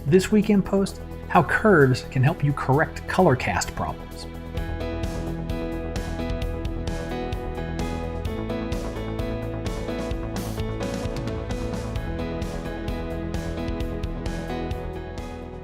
This week in Post, how curves can help you correct color cast problems.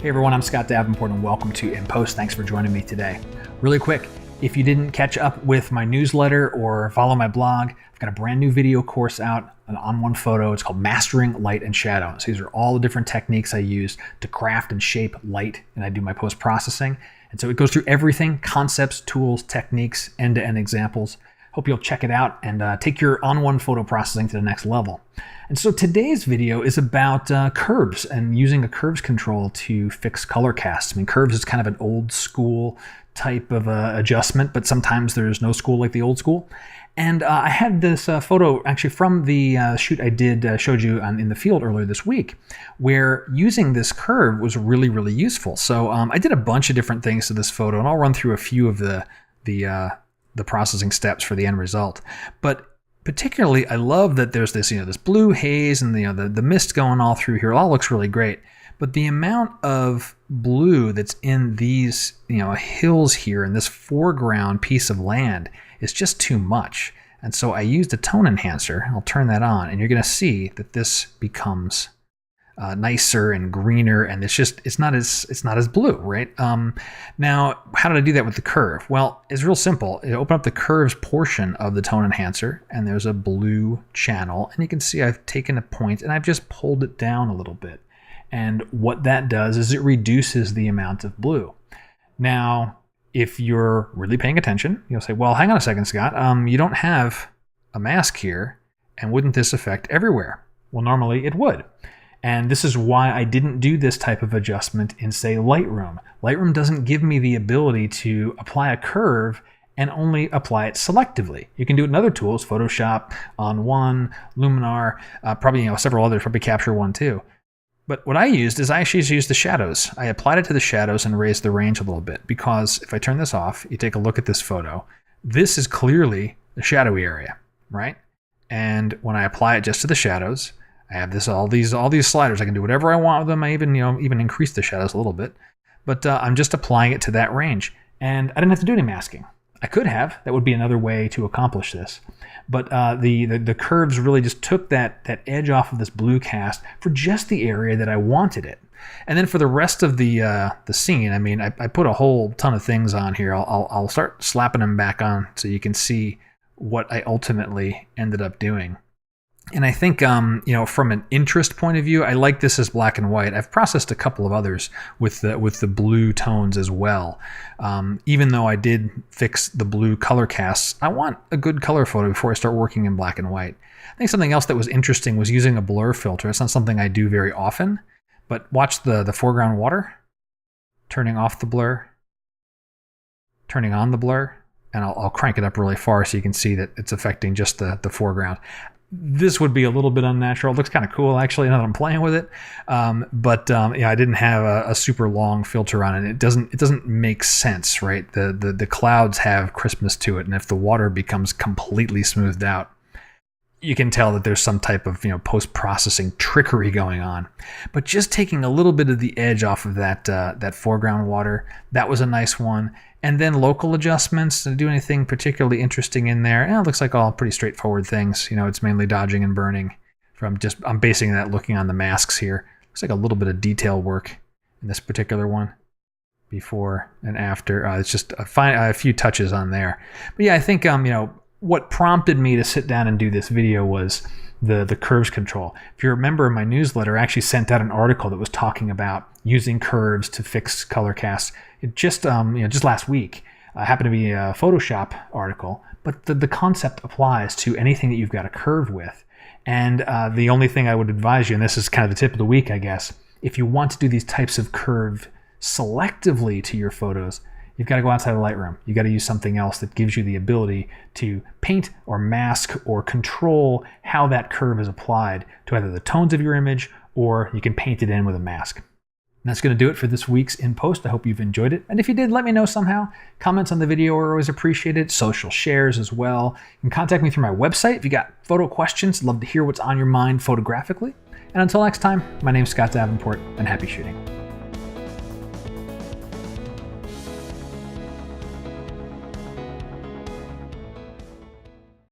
Hey everyone, I'm Scott Davenport and welcome to In Post. Thanks for joining me today. Really quick, if you didn't catch up with my newsletter or follow my blog, I've got a brand new video course out on one photo. It's called Mastering Light and Shadow. So these are all the different techniques I use to craft and shape light, and I do my post-processing. And so it goes through everything: concepts, tools, techniques, end-to-end examples. Hope you'll check it out and take your on-one photo processing to the next level. And so today's video is about curves and using a curves control to fix color casts. I mean, curves is kind of an old school type of adjustment, but sometimes there's no school like the old school. And I had this photo actually from the shoot I did showed you in the field earlier this week, where using this curve was really, really useful. So I did a bunch of different things to this photo, and I'll run through a few of the processing steps for the end result. But particularly, I love that there's this, this blue haze and the mist going all through here. It all looks really great. But the amount of blue that's in these, hills here in this foreground piece of land is just too much. And so I used a tone enhancer. I'll turn that on, and you're going to see that this becomes nicer and greener, and it's not as blue, right? Now, how did I do that with the curve? Well, it's real simple. You open up the curves portion of the tone enhancer, and there's a blue channel, and you can see I've taken a point and I've just pulled it down a little bit. And what that does is it reduces the amount of blue. Now, if you're really paying attention, you'll say, well, hang on a second, Scott. You don't have a mask here, and wouldn't this affect everywhere? Well, normally it would. And this is why I didn't do this type of adjustment in, say, Lightroom. Lightroom doesn't give me the ability to apply a curve and only apply it selectively. You can do it in other tools, Photoshop, On One, Luminar, probably several others, probably Capture One too. But what I used is I actually used the shadows. I applied it to the shadows and raised the range a little bit, because if I turn this off, you take a look at this photo, this is clearly the shadowy area, right? And when I apply it just to the shadows, I have all these sliders. I can do whatever I want with them. I even increase the shadows a little bit, but I'm just applying it to that range, and I didn't have to do any masking. I could have. That would be another way to accomplish this. But the curves really just took that edge off of this blue cast for just the area that I wanted it. And then for the rest of the scene, I put a whole ton of things on here. I'll start slapping them back on so you can see what I ultimately ended up doing. And I think, from an interest point of view, I like this as black and white. I've processed a couple of others with the blue tones as well. Even though I did fix the blue color casts, I want a good color photo before I start working in black and white. I think something else that was interesting was using a blur filter. It's not something I do very often, but watch the foreground water, turning off the blur, turning on the blur, and I'll crank it up really far so you can see that it's affecting just the foreground. This would be a little bit unnatural. It looks kind of cool, actually, now that I'm playing with it. But I didn't have a super long filter on it. It doesn't make sense, right? The clouds have crispness to it, and if the water becomes completely smoothed out, you can tell that there's some type of post-processing trickery going on. But just taking a little bit of the edge off of that foreground water, that was a nice one. And then local adjustments, to do anything particularly interesting in there. It looks like all pretty straightforward things. It's mainly dodging and burning. I'm basing that looking on the masks here. Looks like a little bit of detail work in this particular one, before and after. It's just a few touches on there. But yeah, I think what prompted me to sit down and do this video was the curves control. If you remember, in my newsletter, I actually sent out an article that was talking about using curves to fix color casts. It just last week happened to be a Photoshop article, but the concept applies to anything that you've got a curve with. And the only thing I would advise you, and this is kind of the tip of the week, I guess, if you want to do these types of curve selectively to your photos, you've got to go outside of Lightroom. You've got to use something else that gives you the ability to paint or mask or control how that curve is applied to either the tones of your image, or you can paint it in with a mask. And that's going to do it for this week's In Post. I hope you've enjoyed it. And if you did, let me know somehow. Comments on the video are always appreciated. Social shares as well. You can contact me through my website if you got photo questions. Love to hear what's on your mind photographically. And until next time, my name's Scott Davenport, and happy shooting.